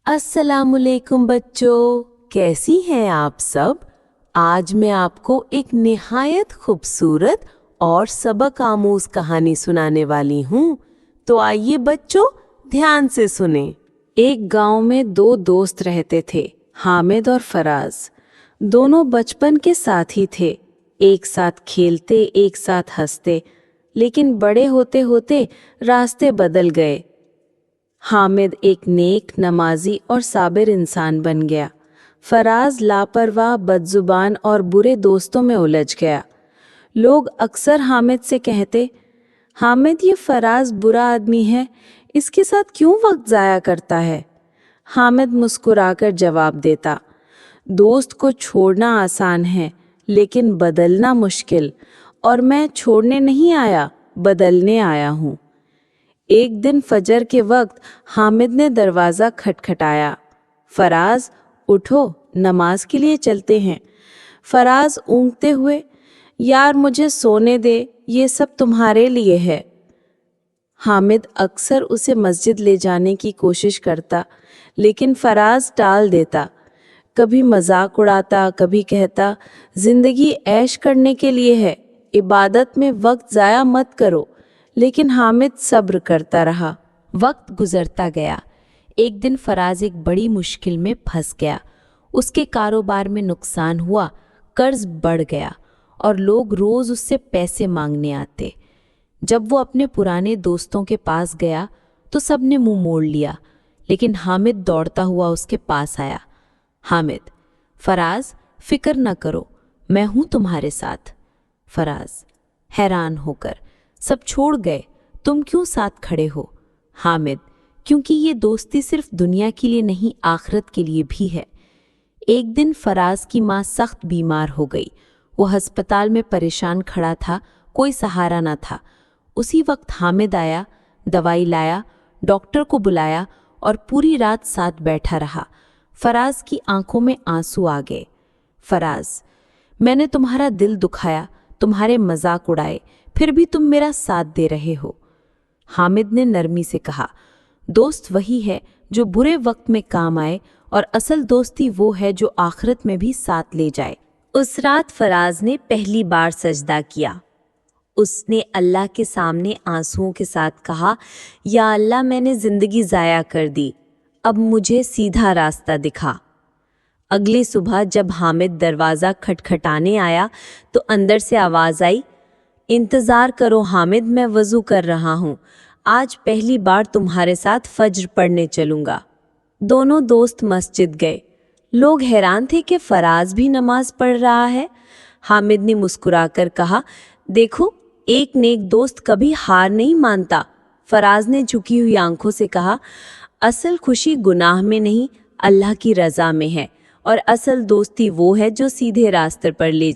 अस्सलामुअलैकुम बच्चों, कैसी हैं आप सब। आज मैं आपको एक निहायत खूबसूरत और सबक आमूज कहानी सुनाने वाली हूँ। तो आइए बच्चों, ध्यान से सुने। एक गांव में दो दोस्त रहते थे, हामिद और फराज। दोनों बचपन के साथी थे, एक साथ खेलते, एक साथ हंसते। लेकिन बड़े होते होते रास्ते बदल गए। हामिद एक नेक, नमाजी और साबिर इंसान बन गया। फराज लापरवाह, बदजुबान और बुरे दोस्तों में उलझ गया। लोग अक्सर हामिद से कहते, हामिद ये फराज बुरा आदमी है, इसके साथ क्यों वक्त ज़ाया करता है। हामिद मुस्कुराकर जवाब देता, दोस्त को छोड़ना आसान है लेकिन बदलना मुश्किल, और मैं छोड़ने नहीं आया, बदलने आया हूँ। एक दिन फजर के वक्त हामिद ने दरवाज़ा खटखटाया। फराज, उठो, नमाज के लिए चलते हैं। फराज ऊँघते हुए, यार मुझे सोने दे, ये सब तुम्हारे लिए है। हामिद अक्सर उसे मस्जिद ले जाने की कोशिश करता, लेकिन फराज टाल देता। कभी मजाक उड़ाता, कभी कहता, जिंदगी ऐश करने के लिए है, इबादत में वक्त ज़ाया मत करो। लेकिन हामिद सब्र करता रहा। वक्त गुजरता गया। एक दिन फराज एक बड़ी मुश्किल में फंस गया। उसके कारोबार में नुकसान हुआ, कर्ज बढ़ गया और लोग रोज उससे पैसे मांगने आते। जब वो अपने पुराने दोस्तों के पास गया तो सबने मुंह मोड़ लिया, लेकिन हामिद दौड़ता हुआ उसके पास आया। हामिद, फराज, फिक्र न करो, मैं हूं तुम्हारे साथ। फराज हैरान होकर, सब छोड़ गए, तुम क्यों साथ खड़े हो। हामिद, क्योंकि ये दोस्ती सिर्फ दुनिया के लिए नहीं, आखिरत के लिए भी है। एक दिन फराज की माँ सख्त बीमार हो गई। वो अस्पताल में परेशान खड़ा था, कोई सहारा ना था। उसी वक्त हामिद आया, दवाई लाया, डॉक्टर को बुलाया और पूरी रात साथ बैठा रहा। फराज की आंखों में आंसू आ गए। फराज, मैंने तुम्हारा दिल दुखाया, तुम्हारे मजाक उड़ाए, फिर भी तुम मेरा साथ दे रहे हो। हामिद ने नरमी से कहा, दोस्त वही है जो बुरे वक्त में काम आए, और असल दोस्ती वो है जो आखिरत में भी साथ ले जाए। उस रात फराज ने पहली बार सजदा किया। उसने अल्लाह के सामने आंसुओं के साथ कहा, या अल्लाह, मैंने जिंदगी ज़ाया कर दी, अब मुझे सीधा रास्ता दिखा। अगली सुबह जब हामिद दरवाज़ा खटखटाने आया तो अंदर से आवाज़ आई, इंतज़ार करो हामिद, मैं वज़ू कर रहा हूँ, आज पहली बार तुम्हारे साथ फज्र पढ़ने चलूँगा। दोनों दोस्त मस्जिद गए। लोग हैरान थे कि फराज भी नमाज पढ़ रहा है। हामिद ने मुस्कुराकर कहा, देखो, एक नेक दोस्त कभी हार नहीं मानता। फराज ने झुकी हुई आंखों से कहा, असल खुशी गुनाह में नहीं, अल्लाह की रज़ा में है, और असल दोस्ती वो है जो सीधे रास्ते पर ले